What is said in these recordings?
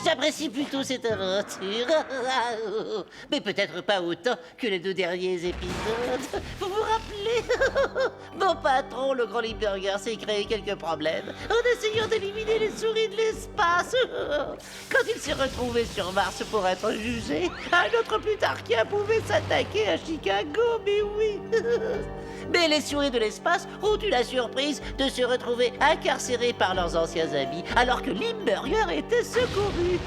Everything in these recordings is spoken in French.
J'apprécie plutôt cette aventure. Mais peut-être pas autant que les 2 derniers épisodes. Vous vous rappelez? Mon patron, le grand Limburger, s'est créé quelques problèmes en essayant d'éliminer les souris de l'espace. Quand il s'est retrouvé sur Mars pour être jugé, un autre plutarchien pouvait s'attaquer à Chicago, mais oui. Mais les souris de l'espace ont eu la surprise de se retrouver incarcérées par leurs anciens amis, alors que Limburger était secouru.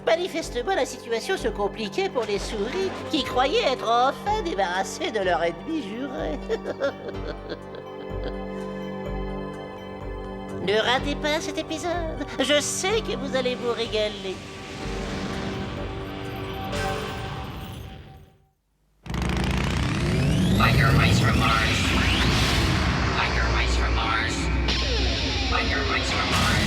Manifestement, la situation se compliquait pour les souris, qui croyaient être enfin débarrassées de leur ennemi juré. Ne ratez pas cet épisode, je sais que vous allez vous régaler. Biker Mice from Mars. Biker Mice from Mars. Biker Mice from Mars.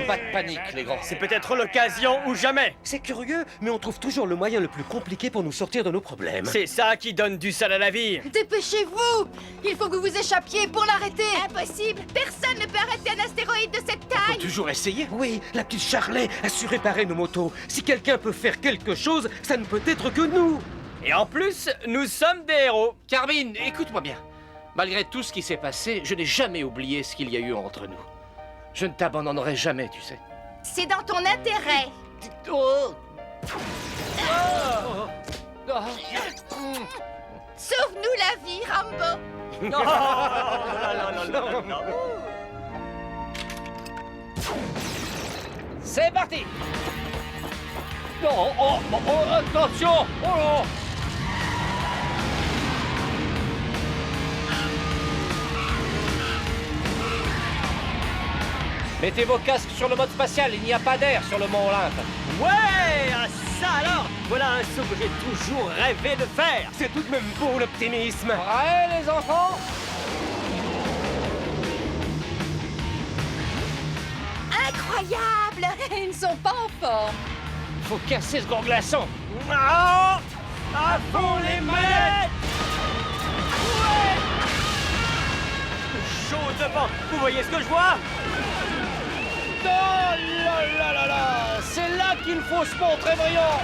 Pas de panique, les grands. C'est peut-être l'occasion ou jamais. C'est curieux, mais on trouve toujours le moyen le plus compliqué pour nous sortir de nos problèmes. C'est ça qui donne du sel à la vie. Dépêchez-vous! Il faut que vous échappiez pour l'arrêter! Impossible! Personne ne peut arrêter un astéroïde de cette Faut taille! toujours essayer. Oui, la petite Charlet a su réparer nos motos. Si quelqu'un peut faire quelque chose, ça ne peut être que nous. Et en plus, nous sommes des héros. Carbine, écoute-moi bien. Malgré tout ce qui s'est passé, je n'ai jamais oublié ce qu'il y a eu entre nous. Je ne t'abandonnerai jamais, tu sais. C'est dans ton intérêt! Oh, Sauve-nous la vie, Rambo! C'est parti. Non, attention. Oh non. Mettez vos casques sur le mode spatial, il n'y a pas d'air sur le mont Olympe. Ouais, ah, ça alors. Voilà un saut que j'ai toujours rêvé de faire. C'est tout de même beau l'optimisme. Prêts les enfants? Incroyable! Ils ne sont pas en forme! Faut casser ce gros glaçon. Ah, à fond les manettes. Ouais. Chaud devant. Vous voyez ce que je vois? Oh là là là là! C'est là qu'il faut se montrer brillant!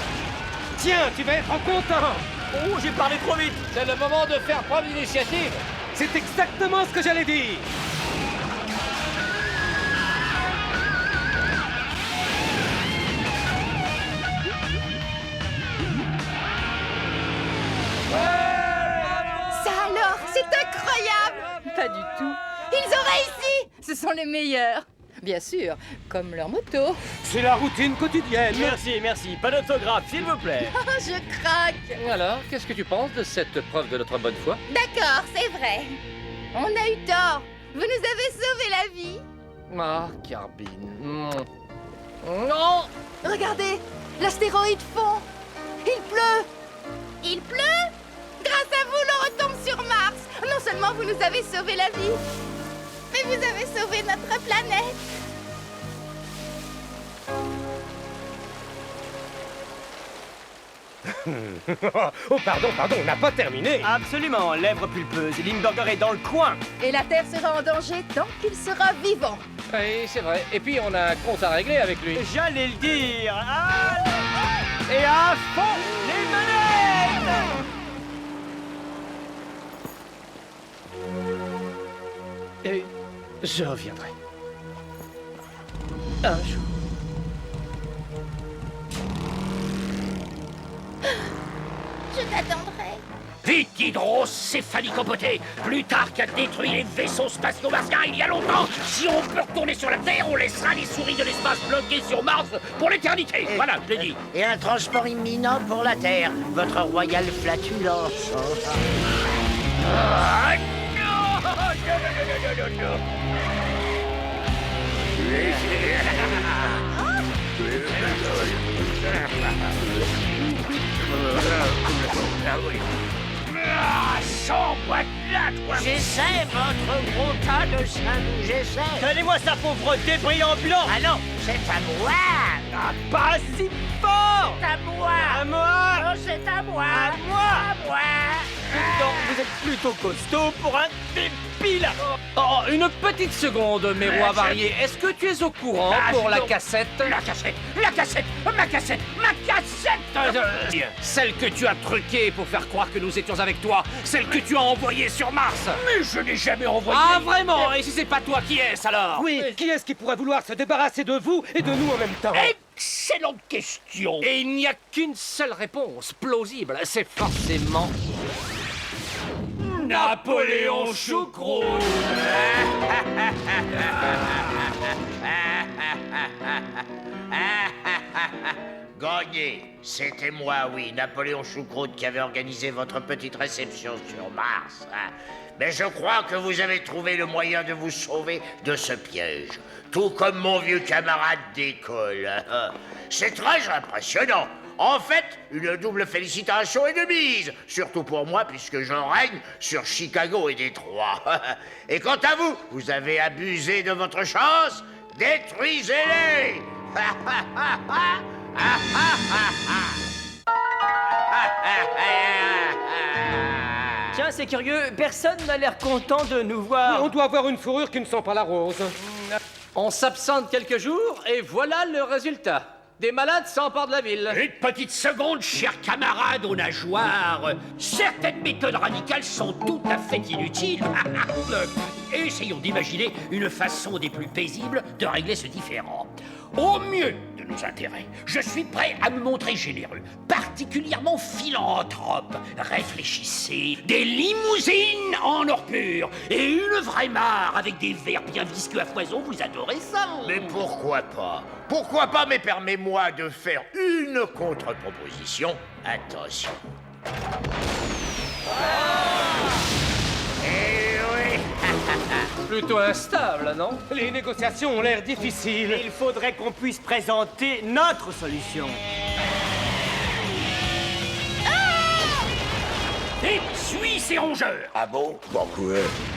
Tiens, tu vas être content. Oh, j'ai parlé trop vite. C'est le moment de faire preuve d'initiative! C'est exactement ce que j'allais dire. Ça alors, c'est incroyable! Pas du tout. Ils ont réussi! Ce sont les meilleurs. Bien sûr, comme leur moto. C'est la routine quotidienne. Merci, merci. Pas d'autographe, s'il vous plaît. Oh, je craque! Alors, qu'est-ce que tu penses de cette preuve de notre bonne foi? D'accord, c'est vrai. On a eu tort. Vous nous avez sauvé la vie. Ah, Carbine. Non! Regardez, l'astéroïde fond. Il pleut. Il pleut? Grâce à vous, l'on retombe sur Mars. Non seulement vous nous avez sauvé la vie, mais vous avez sauvé notre planète. Oh, pardon, on n'a pas terminé. Absolument, lèvres pulpeuses. Limburger est dans le coin. Et la Terre sera en danger tant qu'il sera vivant. Oui, c'est vrai. Et puis, on a un compte à régler avec lui. J'allais le dire. Ah, et à fond les manettes. Je reviendrai. Un jour. Je t'attendrai. Vite, hydrocéphalicopoté! Plus tard qu'à détruire les vaisseaux spatiaux martiens il y a longtemps, si on peut retourner sur la Terre, on laissera les souris de l'espace bloquées sur Mars pour l'éternité. Voilà, je l'ai dit. Et un transport imminent pour la Terre. Votre royale flatulence. Ah, non, non, non, non, non, non. Ah, sors-moi de là, toi! J'essaie, votre gros tas de saindoux, j'essaie. Donnez-moi sa pauvre débris ambulant. Ah non, c'est à moi. Ah, pas si fort. C'est à moi. À moi. Non, c'est à moi. À moi. À moi. Pourtant, vous êtes plutôt costaud pour un débile. Oh, une petite seconde, mes rois variés. Est-ce que tu es au courant pour la cassette? La cassette! La cassette! Ma cassette! Ma cassette! Celle que tu as truquée pour faire croire que nous étions avec toi. Celle que tu as envoyée sur Mars. Mais je n'ai jamais envoyé... Ah, vraiment? Et si c'est pas toi, qui est-ce alors? Oui, qui est-ce qui pourrait vouloir se débarrasser de vous et de nous en même temps? Excellente question! Et il n'y a qu'une seule réponse plausible. C'est forcément... Napoléon Choucroute. Gagné. C'était moi, oui, Napoléon Choucroute, qui avait organisé votre petite réception sur Mars. Mais je crois que vous avez trouvé le moyen de vous sauver de ce piège. Tout comme mon vieux camarade d'école. C'est très impressionnant. En fait, une double félicitation est de mise. Surtout pour moi, puisque je règne sur Chicago et Détroit. Et quant à vous, vous avez abusé de votre chance. Détruisez-les. Tiens, c'est curieux, personne n'a l'air content de nous voir. On doit avoir une fourrure qui ne sent pas la rose. On s'absente quelques jours et voilà le résultat. Des malades s'emparent de la ville. Une petite seconde, chers camarades aux nageoires. Certaines méthodes radicales sont tout à fait inutiles. Essayons d'imaginer une façon des plus paisibles de régler ce différend. Au mieux de nos intérêts, je suis prêt à me montrer généreux, particulièrement philanthrope. Réfléchissez, des limousines en or pur et une vraie mare avec des verres bien visqueux à foison, vous adorez ça? Mais pourquoi pas? Pourquoi pas, mais permets-moi de faire une contre-proposition. Attention. Eh oui. Plutôt instable, non? Les négociations ont l'air difficiles. Il faudrait qu'on puisse présenter notre solution. Et suis ces rongeurs. Ah bon? Pourquoi?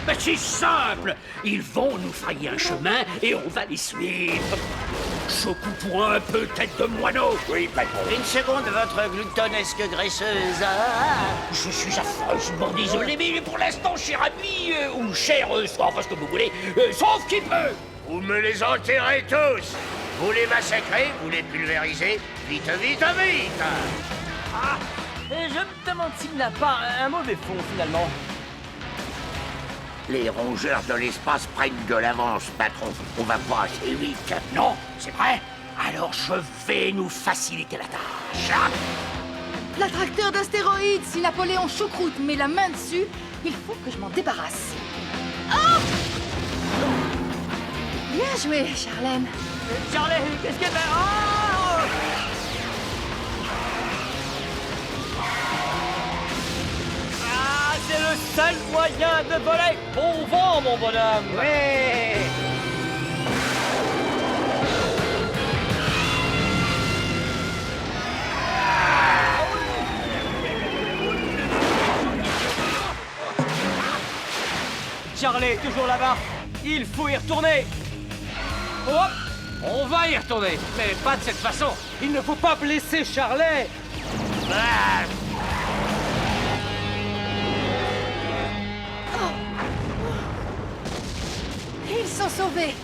Ben, c'est simple. Ils vont nous frayer un chemin et on va les suivre. Chocoupouin, peut-être de moineau. Oui, patron. Une seconde, votre gloutonnesque graisseuse. Je suis affreusement désolé, mais pour l'instant, cher ami, ou cher, enfin ce que vous voulez, sauf qui peut. Vous me les enterrez tous. Vous les massacrez, vous les pulvérisez. Vite, vite, vite. Je me demande s'il n'a pas un mauvais fond, finalement. Les rongeurs de l'espace prennent de l'avance, patron. On va pas assez vite. Non, c'est vrai. Alors je vais nous faciliter la tâche. L'attracteur d'astéroïdes, si Napoléon Choucroute met la main dessus, il faut que je m'en débarrasse. Oh! Bien joué, Charlène. Charlie, qu'est-ce qu'elle fait? Oh! Ah, c'est le seul moyen de voler. Bon vent, mon bonhomme. Ouais. Charlie, toujours là-bas. Il faut y retourner. Hop! On va y retourner, mais pas de cette façon. Il ne faut pas blesser Charlet. Ils sont sauvés.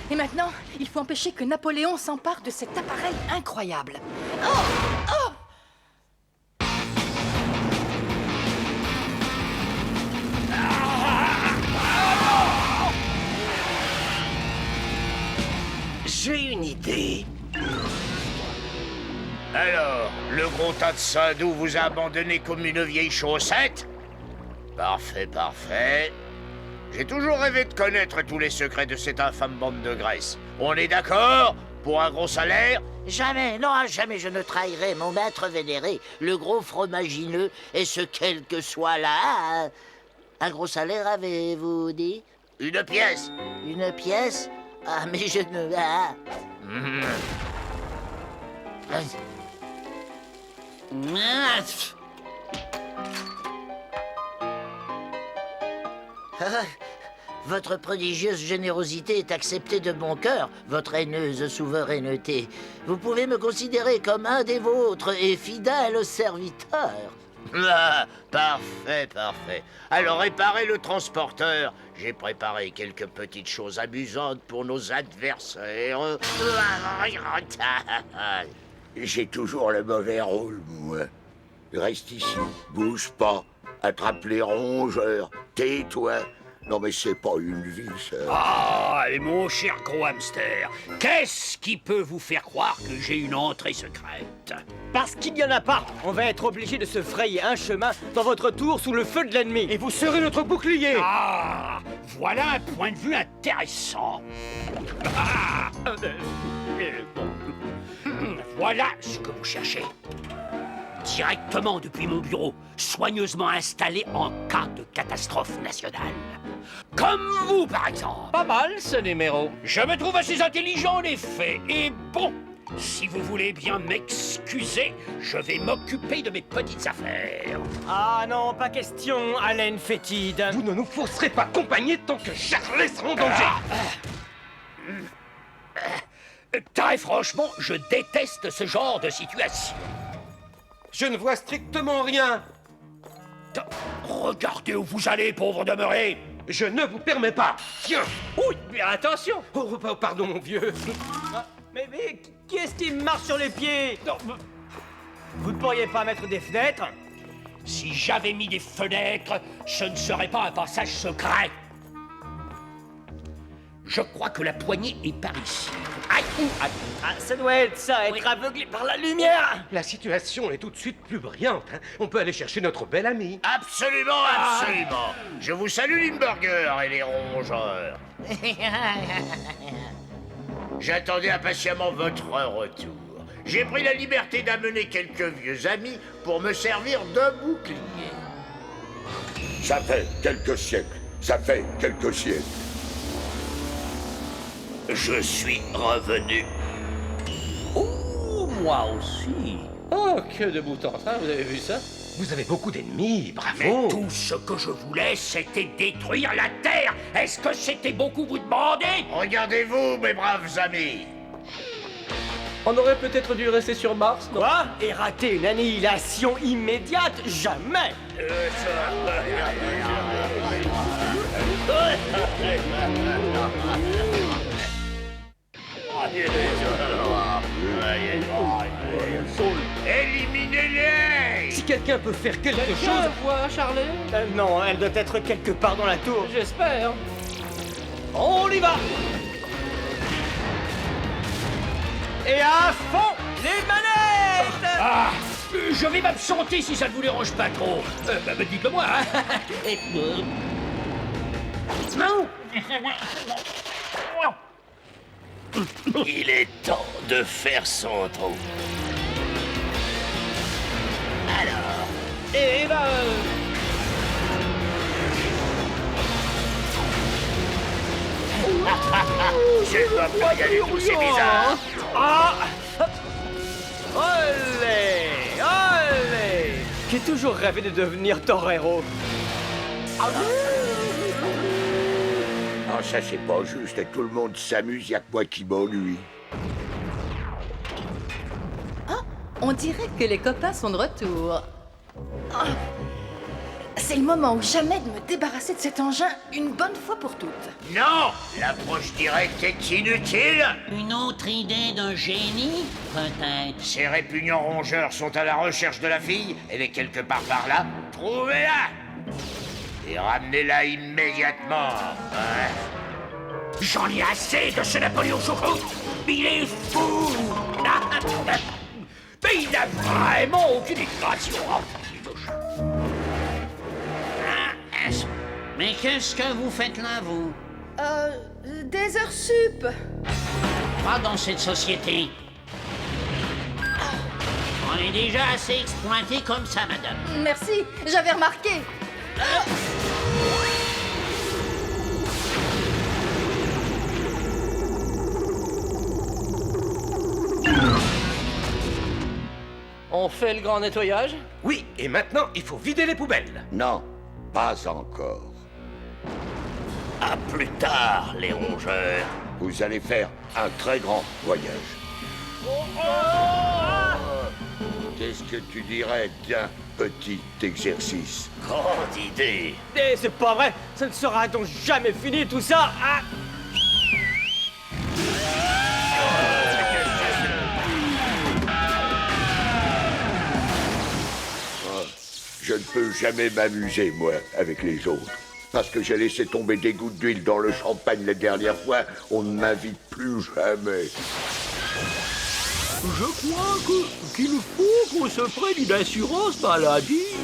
Et maintenant, il faut empêcher que Napoléon s'empare de cet appareil incroyable. Oh! Oh! J'ai une idée. Alors, le gros tas de sardou vous a abandonné comme une vieille chaussette? Parfait, parfait. J'ai toujours rêvé de connaître tous les secrets de cette infâme bande de graisse. On est d'accord? Pour un gros salaire? Jamais, non, jamais je ne trahirai mon maître vénéré, le gros fromagineux, et ce quel que soit là. Un gros salaire, avez-vous dit? Une pièce. Une pièce? Ah, mais je ne... Ah. Votre prodigieuse générosité est acceptée de bon cœur, votre haineuse souveraineté. Vous pouvez me considérer comme un des vôtres et fidèle serviteur. Ah, parfait, parfait. Alors réparez le transporteur. J'ai préparé quelques petites choses amusantes pour nos adversaires. J'ai toujours le mauvais rôle, moi. Reste ici, bouge pas, attrape les rongeurs, tais-toi. Non mais c'est pas une vie, ça. Ah, et mon cher gros hamster, qu'est-ce qui peut vous faire croire que j'ai une entrée secrète? Parce qu'il n'y en a pas. On va être obligé de se frayer un chemin dans votre tour sous le feu de l'ennemi. Et vous serez notre bouclier. Ah, voilà un point de vue intéressant. Ah, voilà ce que vous cherchez. Directement depuis mon bureau, soigneusement installé en cas de catastrophe nationale. Comme vous, par exemple. Pas mal, ce numéro. Je me trouve assez intelligent, en effet. Et bon, si vous voulez bien m'excuser, je vais m'occuper de mes petites affaires. Ah non, pas question, haleine fétide. Vous ne nous fausserez pas compagnie tant que Charlet sera en danger. Très franchement, je déteste ce genre de situation. Je ne vois strictement rien. Regardez où vous allez, pauvre demeuré. Je ne vous permets pas. Tiens. Oui, mais attention. Oh, pardon, mon vieux. Mais qui est-ce qui marche sur les pieds? Vous ne pourriez pas mettre des fenêtres? Si j'avais mis des fenêtres, ce ne serait pas un passage secret. Je crois que la poignée est par ici. Aïe, aïe. Ah, ça doit être ça, être aveuglé par la lumière. La situation est tout de suite plus brillante. Hein. On peut aller chercher notre bel ami. Absolument, absolument. Je vous salue, Limburger et les rongeurs. J'attendais impatiemment votre retour. J'ai pris la liberté d'amener quelques vieux amis pour me servir de bouclier. Ça fait quelques siècles, ça fait quelques siècles. Je suis revenu. Oh, moi aussi. Oh, que de bout en train, vous avez vu ça? Vous avez beaucoup d'ennemis, Mais bravo. tout ce que je voulais, c'était détruire la Terre. Est-ce que c'était beaucoup vous demander? Regardez-vous, mes braves amis. On aurait peut-être dû rester sur Mars, non? Quoi? Et rater une annihilation immédiate? Jamais. Éliminez-les! Si quelqu'un peut faire quelque Quelqu'un chose... voit Charlet? Non, elle doit être quelque part dans la tour. J'espère. On y va. Et à fond, les manettes. Ah! Je vais m'absenter si ça ne vous dérange pas trop. Dites-le moi, hein? Et, Non! Il est temps de faire son trou. Alors... Et ben... Je ne dois pas y aller où c'est bizarre. Ah. Olé, olé. J'ai toujours rêvé de devenir torero. Ah, ça c'est pas juste, et tout le monde s'amuse, y'a que moi qui m'ennuie. On dirait que les copains sont de retour. Ah, c'est le moment ou jamais de me débarrasser de cet engin une bonne fois pour toutes. Non! L'approche directe est inutile! Une autre idée d'un génie, peut-être. Ces répugnants rongeurs sont à la recherche de la fille. Elle est quelque part par là. Trouvez-la! Et ramenez-la immédiatement. Hein? J'en ai assez de ce Napoléon choucroute! Il est fou. Mais il n'a vraiment aucune éducation. Mais qu'est-ce que vous faites là, vous? Des heures sup. Pas dans cette société. On est déjà assez exploité comme ça, madame. Merci, j'avais remarqué. On fait le grand nettoyage? Oui, et maintenant, il faut vider les poubelles. Non, pas encore. À plus tard, les rongeurs. Vous allez faire un très grand voyage. Qu'est-ce que tu dirais d'un petit exercice? Grande idée. Eh, c'est pas vrai. Ça ne sera donc jamais fini tout ça. Ah. Je ne peux jamais m'amuser, moi, avec les autres. Parce que j'ai laissé tomber des gouttes d'huile dans le champagne la dernière fois, on ne m'invite plus jamais. Je crois qu'il faut qu'on se prenne une assurance maladie.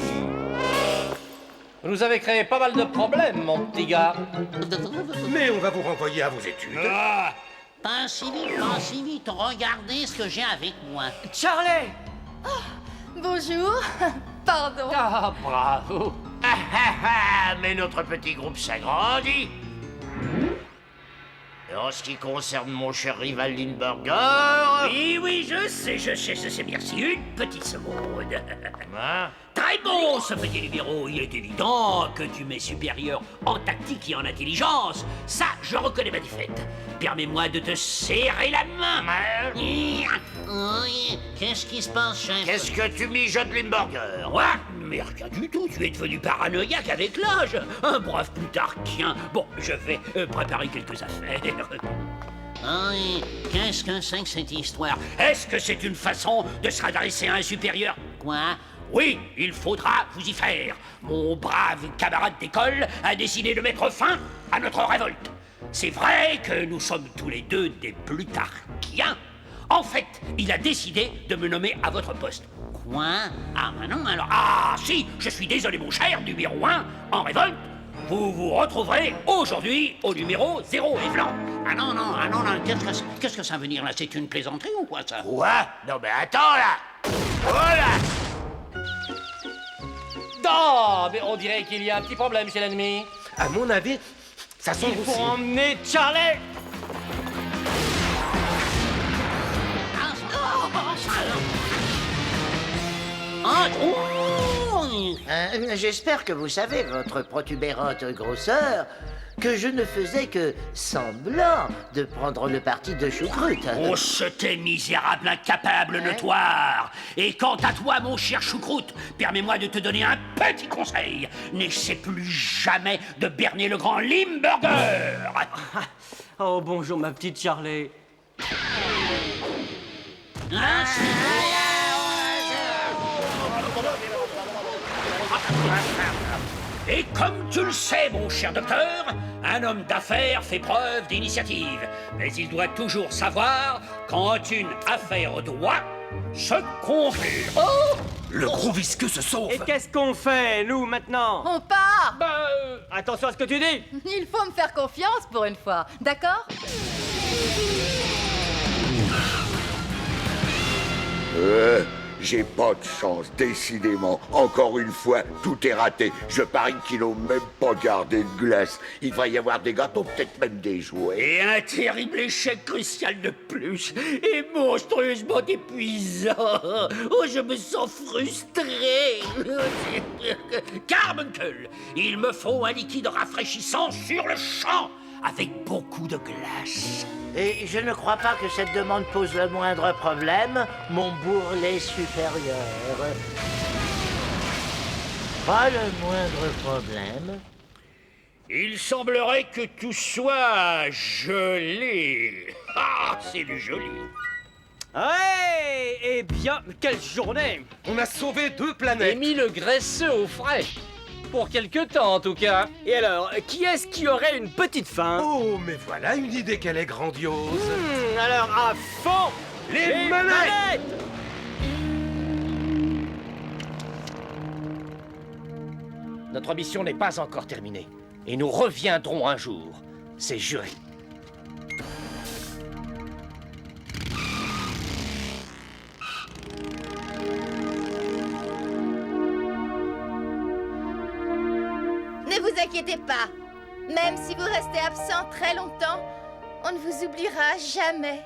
Vous nous avez créé pas mal de problèmes, mon petit gars. Mais on va vous renvoyer à vos études. Ah, Pas si vite, regardez ce que j'ai avec moi. Charlie. Bonjour. Pardon. Ah, bravo. mais notre petit groupe s'agrandit. Et en ce qui concerne mon cher rival Lindbergh... Oui, je sais, merci. Une petite seconde. Très bon, ce petit numéro. Il est évident que tu m'es supérieur en tactique et en intelligence. Ça, je reconnais ma défaite. Permets-moi de te serrer la main. Oui, qu'est-ce qui se passe, chef? Qu'est-ce que tu mijotes, Limburger? Ouais, mais rien du tout, tu es devenu paranoïaque avec l'âge. Un brave plutarchien. Bon, je vais préparer quelques affaires. Oui, qu'est-ce que c'est que cette histoire? Est-ce que c'est une façon de se redresser à un supérieur? Quoi? Oui, il faudra vous y faire. Mon brave camarade d'école a décidé de mettre fin à notre révolte. C'est vrai que nous sommes tous les deux des plutarchiens. En fait, il a décidé de me nommer à votre poste. Quoi? Ah, bah non, alors... Ah si, je suis désolé mon cher, numéro 1, en révolte. Vous vous retrouverez aujourd'hui au numéro 0 et blanc. Ah non, qu'est-ce que ça veut dire là? C'est une plaisanterie ou quoi, ça? Quoi? Non mais attends là. Voilà. Non, mais on dirait qu'il y a un petit problème chez l'ennemi. À mon avis, ça sent Il faut aussi. emmener Charlie. J'espère que vous savez, votre protubérante grosseur, que je ne faisais que semblant de prendre le parti de Choucroute. Oh, ce t'es misérable, incapable, notoire. Et quant à toi, mon cher Choucroute, permets-moi de te donner un petit conseil. N'essaie plus jamais de berner le grand Limburger. Oh, bonjour, ma petite Charlie. Et comme tu le sais, mon cher docteur, un homme d'affaires fait preuve d'initiative. Mais il doit toujours savoir quand une affaire doit se conclure. Oh! Le gros visqueux se sauve. Et qu'est-ce qu'on fait, nous, maintenant? On part. Attention à ce que tu dis. Il faut me faire confiance pour une fois, d'accord? J'ai pas de chance, décidément. Encore une fois, tout est raté. Je parie qu'ils n'ont même pas gardé de glace. Il va y avoir des gâteaux, peut-être même des jouets. Et un terrible échec crucial de plus. Et monstrueusement épuisant. Oh, je me sens frustré. Carbuncle, il me faut un liquide rafraîchissant sur le champ, avec beaucoup de glace. Et je ne crois pas que cette demande pose le moindre problème, mon bourrelet supérieur. Pas le moindre problème. Il semblerait que tout soit gelé. Ah, c'est du joli. Ouais, eh bien, quelle journée. On a sauvé 2 Et planètes. mis le graisseux au frais. Pour quelque temps, en tout cas. Et alors, qui est-ce qui aurait une petite faim? Oh, mais voilà une idée qu'elle est grandiose. Alors, à fond Les manettes. Notre mission n'est pas encore terminée. Et nous reviendrons un jour. C'est juré. Ne vous inquiétez pas. Même si vous restez absent très longtemps, on ne vous oubliera jamais.